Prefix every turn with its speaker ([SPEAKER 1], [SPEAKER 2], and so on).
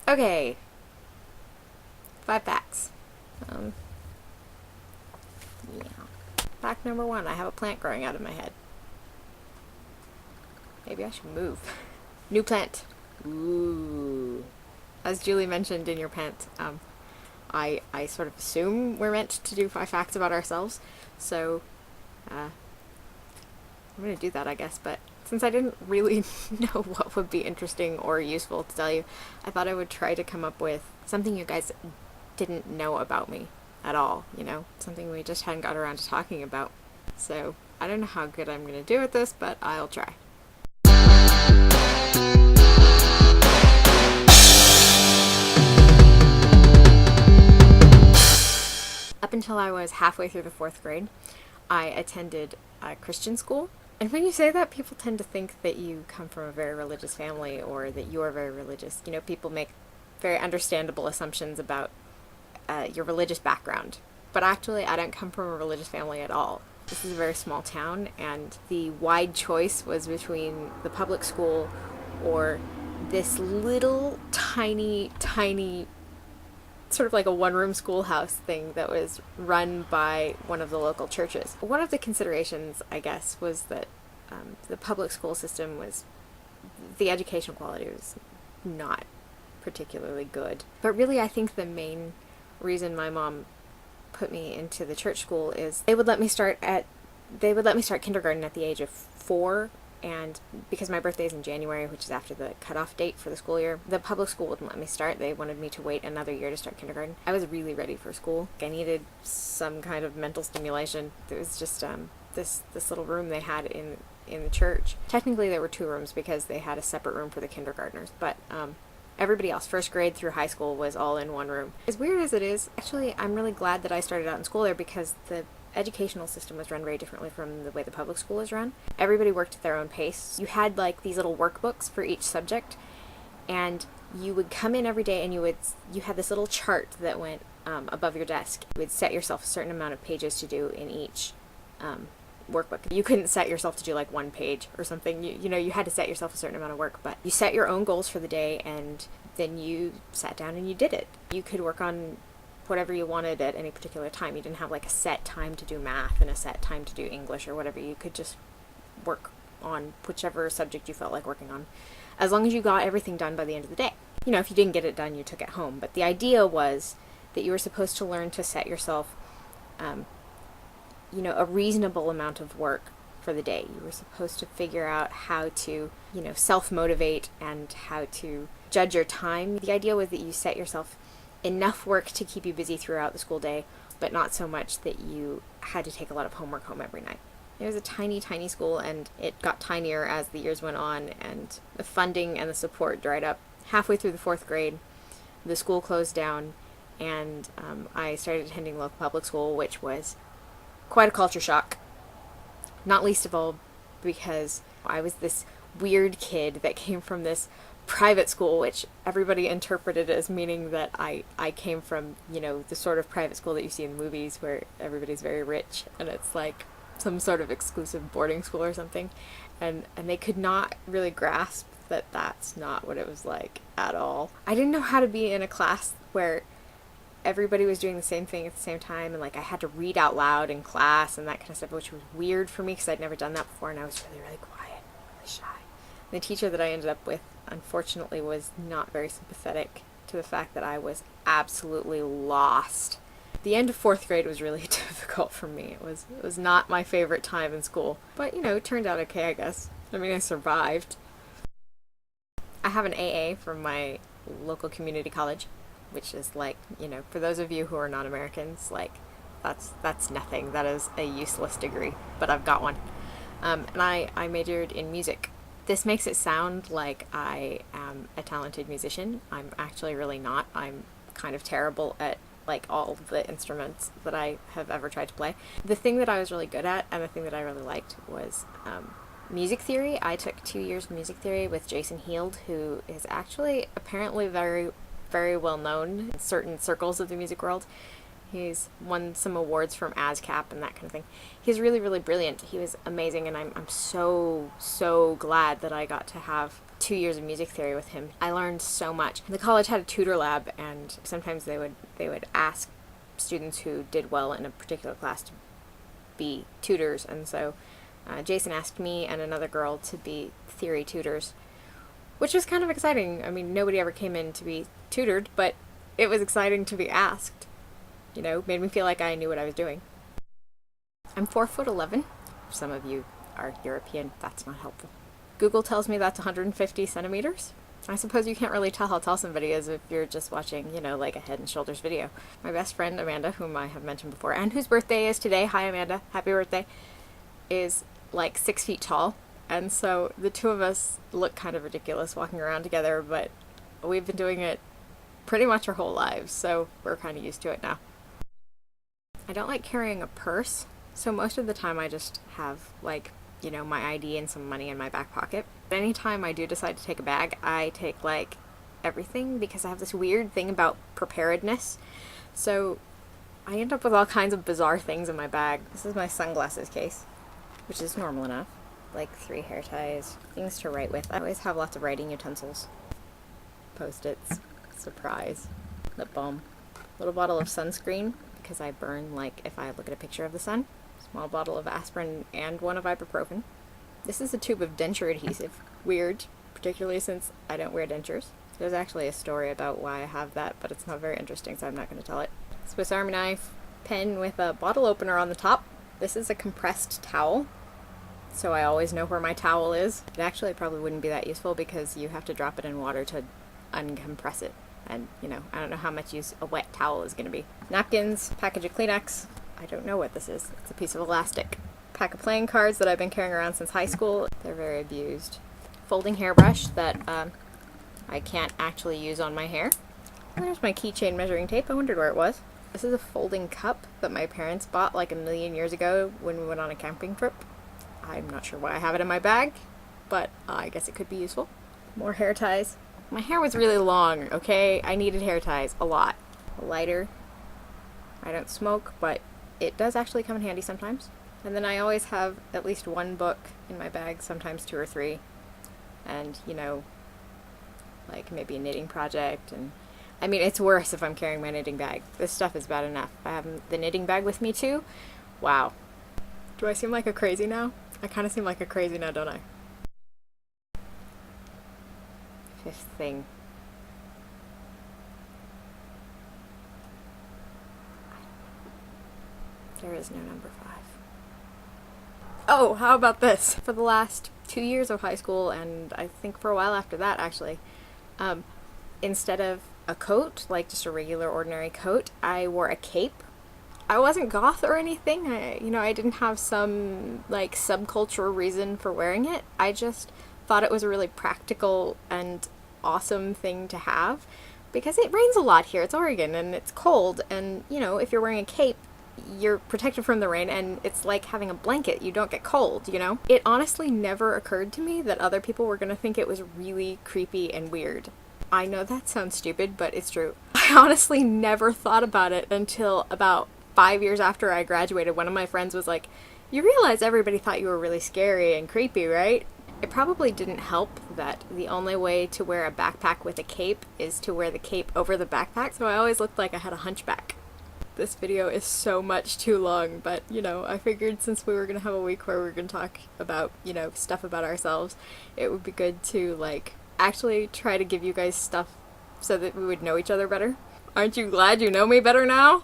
[SPEAKER 1] Okay, 5 facts. Yeah. Fact number 1, I have a plant growing out of my head. Maybe I should move. New plant. Ooh. As Julie mentioned in your pants, I sort of assume we're meant to do 5 facts about ourselves, so I'm gonna do that, I guess, but since I didn't really know what would be interesting or useful to tell you, I thought I would try to come up with something you guys didn't know about me at all, something we just hadn't got around to talking about. So I don't know how good I'm gonna do at this, but I'll try. Up until I was halfway through the 4th grade, I attended a Christian school. And when you say that, people tend to think that you come from a very religious family or that you are very religious. People make very understandable assumptions about your religious background. But actually, I don't come from a religious family at all. This is a very small town, and the wide choice was between the public school or this little tiny sort of like a one-room schoolhouse thing that was run by one of the local churches. One of the considerations, I guess, was that the public school system the education quality was not particularly good. But really, I think the main reason my mom put me into the church school is they would let me start kindergarten at the age of 4. And because my birthday is in January, which is after the cutoff date for the school year, the public school wouldn't let me start. They wanted me to wait another year to start kindergarten. I was really ready for school. I needed some kind of mental stimulation. There was just this little room they had in the church. Technically, there were 2 rooms because they had a separate room for the kindergartners, but everybody else, 1st grade through high school, was all in one room. As weird as it is, actually, I'm really glad that I started out in school there because the educational system was run very differently from the way the public school is run. Everybody worked at their own pace. You had these little workbooks for each subject, and you would come in every day and you had this little chart that went above your desk. You would set yourself a certain amount of pages to do in each workbook. You couldn't set yourself to do 1 page or something. You had to set yourself a certain amount of work, but you set your own goals for the day and then you sat down and you did it. You could work on whatever you wanted at any particular time. You didn't have a set time to do math and a set time to do English or whatever. You could just work on whichever subject you felt like working on, as long as you got everything done by the end of the day. If you didn't get it done, you took it home. But the idea was that you were supposed to learn to set yourself, a reasonable amount of work for the day. You were supposed to figure out how to, self-motivate and how to judge your time. The idea was that you set yourself enough work to keep you busy throughout the school day, but not so much that you had to take a lot of homework home every night. It was a tiny school, and it got tinier as the years went on, and the funding and the support dried up. Halfway through the 4th grade, the school closed down, and I started attending local public school, which was quite a culture shock. Not least of all because I was this weird kid that came from this private school, which everybody interpreted as meaning that I came from, the sort of private school that you see in movies where everybody's very rich and it's like some sort of exclusive boarding school or something. And they could not really grasp that that's not what it was like at all. I didn't know how to be in a class where everybody was doing the same thing at the same time, and I had to read out loud in class and that kind of stuff, which was weird for me because I'd never done that before, and I was really quiet, really shy. The teacher that I ended up with, unfortunately, was not very sympathetic to the fact that I was absolutely lost. The end of 4th grade was really difficult for me. It was not my favorite time in school, but it turned out okay, I guess. I survived. I have an AA from my local community college, which is for those of you who are not Americans, that's nothing. That is a useless degree, but I've got one. And I majored in music. This makes it sound like I am a talented musician. I'm actually really not. I'm kind of terrible at all of the instruments that I have ever tried to play. The thing that I was really good at and the thing that I really liked was music theory. I took 2 years of music theory with Jason Heald, who is actually apparently very, very well known in certain circles of the music world. He's won some awards from ASCAP and that kind of thing. He's really, really brilliant. He was amazing, and I'm so glad that I got to have 2 years of music theory with him. I learned so much. The college had a tutor lab, and sometimes they would ask students who did well in a particular class to be tutors, and so Jason asked me and another girl to be theory tutors, which was kind of exciting. I mean, nobody ever came in to be tutored, but it was exciting to be asked. You know, made me feel like I knew what I was doing. I'm 4'11". Some of you are European. That's not helpful. Google tells me that's 150 centimeters. I suppose you can't really tell how tall somebody is if you're just watching, you know, like a Head and Shoulders video. My best friend, Amanda, whom I have mentioned before, and whose birthday is today, hi Amanda, happy birthday, is like 6 feet tall. And so the two of us look kind of ridiculous walking around together, but we've been doing it pretty much our whole lives, so we're kind of used to it now. I don't like carrying a purse, so most of the time I just have, like, you know, my ID and some money in my back pocket. Anytime I do decide to take a bag, I take, like, everything, because I have this weird thing about preparedness. So I end up with all kinds of bizarre things in my bag. This is my sunglasses case, which is normal enough. Like 3 hair ties, things to write with. I always have lots of writing utensils. Post-its, surprise, lip balm, little bottle of sunscreen, because I burn, like, if I look at a picture of the sun. Small bottle of aspirin and one of ibuprofen. This is a tube of denture adhesive. Weird, particularly since I don't wear dentures. There's actually a story about why I have that, but it's not very interesting, so I'm not going to tell it. Swiss Army knife, pen with a bottle opener on the top. This is a compressed towel, so I always know where my towel is. It actually probably wouldn't be that useful because you have to drop it in water to uncompress it. And, you know, I don't know how much use a wet towel is going to be. Napkins, package of Kleenex. I don't know what this is. It's a piece of elastic. Pack of playing cards that I've been carrying around since high school. They're very abused. Folding hairbrush that I can't actually use on my hair. There's my keychain measuring tape. I wondered where it was. This is a folding cup that my parents bought like 1,000,000 years ago when we went on a camping trip. I'm not sure why I have it in my bag, but I guess it could be useful. More hair ties. My hair was really long, okay? I needed hair ties a lot. A lighter. I don't smoke, but it does actually come in handy sometimes. And then I always have at least one book in my bag, sometimes 2 or 3. And, you know, like maybe a knitting project. And I mean, it's worse if I'm carrying my knitting bag. This stuff is bad enough. I have the knitting bag with me too. Wow. Do I seem like a crazy now? I kind of seem like a crazy now, don't I? 5th thing. There is no number 5. Oh, how about this? For the last 2 years of high school, and I think for a while after that, actually, instead of a coat, like just a regular ordinary coat, I wore a cape. I wasn't goth or anything. I didn't have some, like, subcultural reason for wearing it. I just thought it was a really practical and awesome thing to have, because it rains a lot here. It's Oregon, and it's cold, and, you know, if you're wearing a cape, you're protected from the rain, and it's like having a blanket. You don't get cold, you know? It honestly never occurred to me that other people were gonna think it was really creepy and weird. I know that sounds stupid, but it's true. I honestly never thought about it until about 5 years after I graduated. One of my friends was like, "You realize everybody thought you were really scary and creepy, right?" It probably didn't help that the only way to wear a backpack with a cape is to wear the cape over the backpack, so I always looked like I had a hunchback. This video is so much too long, but, you know, I figured since we were gonna have a week where we were gonna talk about, you know, stuff about ourselves, it would be good to, like, actually try to give you guys stuff so that we would know each other better. Aren't you glad you know me better now?